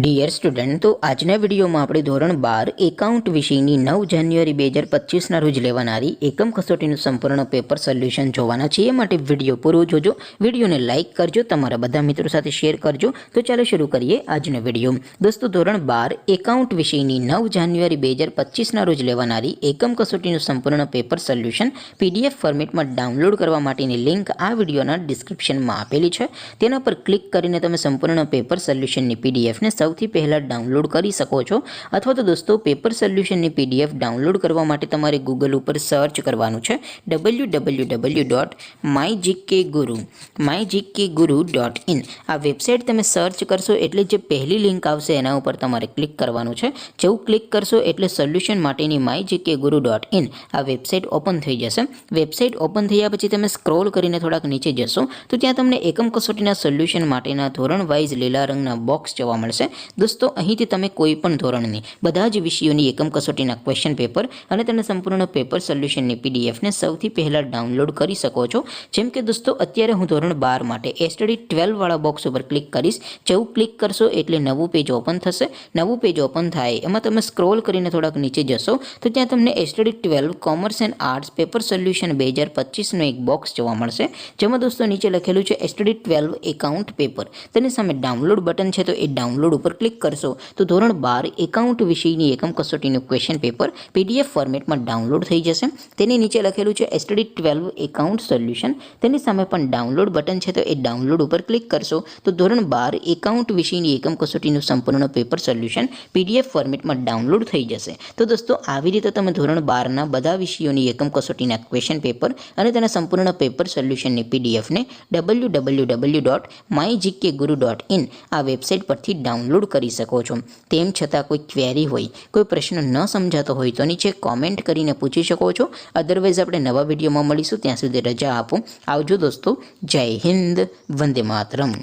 Dear student, તો આજના વિડીયોમાં આપણે ધોરણ 12 એકાઉન્ટ વિષયની 9 જાન્યુઆરી 2025ના રોજ લેવાનારી એકમ કસોટીનું સંપૂર્ણ પેપર સોલ્યુશન જોવાના છીએ. એ માટે વિડીયો પૂરો જોજો, વિડીયોને લાઇક કરજો, તમારા બધા મિત્રો સાથે શેર કરજો. તો ચાલો શરૂ કરીએ આજનો વિડીયો. દોસ્તો, ધોરણ 12 એકાઉન્ટ વિષયની 9 જાન્યુઆરી 2025ના રોજ લેવાનારી એકમ કસોટીનું સંપૂર્ણ પેપર સોલ્યુશન PDF ફોર્મેટમાં ડાઉનલોડ કરવા માટેની લિંક આ વિડીયોના ડિસ્ક્રિપ્શનમાં આપેલી છે. તેના પર ક્લિક કરીને તમે સંપૂર્ણ પેપર સોલ્યુશનની PDFને સૌથી પહેલાં ડાઉનલોડ કરી શકો છો. અથવા તો દોસ્તો, પેપર સોલ્યુશનની PDF ડાઉનલોડ કરવા માટે તમારે ગૂગલ ઉપર સર્ચ કરવાનું છે www.mygkguru.in. આ વેબસાઇટ તમે સર્ચ કરશો એટલે જે પહેલી લિંક આવશે એના ઉપર તમારે ક્લિક કરવાનું છે. જેવું ક્લિક કરશો એટલે સોલ્યુશન માટેની mygkguru.in આ વેબસાઇટ ઓપન થઈ જશે. વેબસાઇટ ઓપન થયા પછી તમે સ્ક્રોલ કરીને થોડાક નીચે જશો તો ત્યાં તમને એકમ કસોટીના સોલ્યુશન માટેના ધોરણ વાઇઝ લીલા રંગના બોક્સ જોવા મળશે. દોસ્તો, અહીંથી તમે કોઈ પણ ધોરણની બધા જ વિષયોની એકમ કસોટીના ક્વેશ્ચન પેપર અને તેના સંપૂર્ણ પેપર સોલ્યુશનની PDFને સૌથી પહેલાં ડાઉનલોડ કરી શકો છો. જેમ કે દોસ્તો, અત્યારે હું ધોરણ 12 માટે STD 12 વાળા બોક્સ ઉપર ક્લિક કરીશ. જેવું ક્લિક કરશો એટલે નવું પેજ ઓપન થશે. નવું પેજ ઓપન થાય એમાં તમે સ્ક્રોલ કરીને થોડાક નીચે જશો તો ત્યાં તમને STD 12 commerce and arts paper solution 2025નો એક બોક્સ જોવા મળશે. જેમાં દોસ્તો નીચે લખેલું છે STD 12 એકાઉન્ટ પેપર. તેની સામે ડાઉનલોડ બટન છે, તો એ ડાઉનલોડ ઉપર ક્લિક કરશો તો ધોરણ 12 એકાઉન્ટ વિષયની એકમ કસોટીનું ક્વેશ્ચન પેપર PDF ફોર્મેટમાં ડાઉનલોડ થઈ જશે. તેની નીચે લખેલું છે STD 12 એકાઉન્ટ સોલ્યુશન. તેની સામે પણ ડાઉનલોડ બટન છે, તો એ ડાઉનલોડ ઉપર ક્લિક કરશો તો ધોરણ 12 એકાઉન્ટ વિષયની એકમ કસોટીનું સંપૂર્ણ પેપર સોલ્યુશન PDF ફોર્મેટમાં ડાઉનલોડ થઈ જશે. તો દોસ્તો, આવી રીતે તમે ધોરણ 12ના બધા વિષયોની એકમ કસોટીના ક્વેશ્ચન પેપર અને તેના સંપૂર્ણ પેપર સોલ્યુશનની PDFને www.mygkguru.in આ વેબસાઇટ પરથી ડાઉનલોડ કરી શકો છો. તેમ છતાં કોઈ ક્વેરી હોય, કોઈ પ્રશ્ન ન સમજાતો હોય તો નીચે કોમેન્ટ કરીને પૂછી શકો છો. અદરવાઇઝ આપણે નવા વિડીયોમાં મળીશું. ત્યાં સુધી રજા આપો. આવજો દોસ્તો. જય હિન્દ. વંદે માતરમ.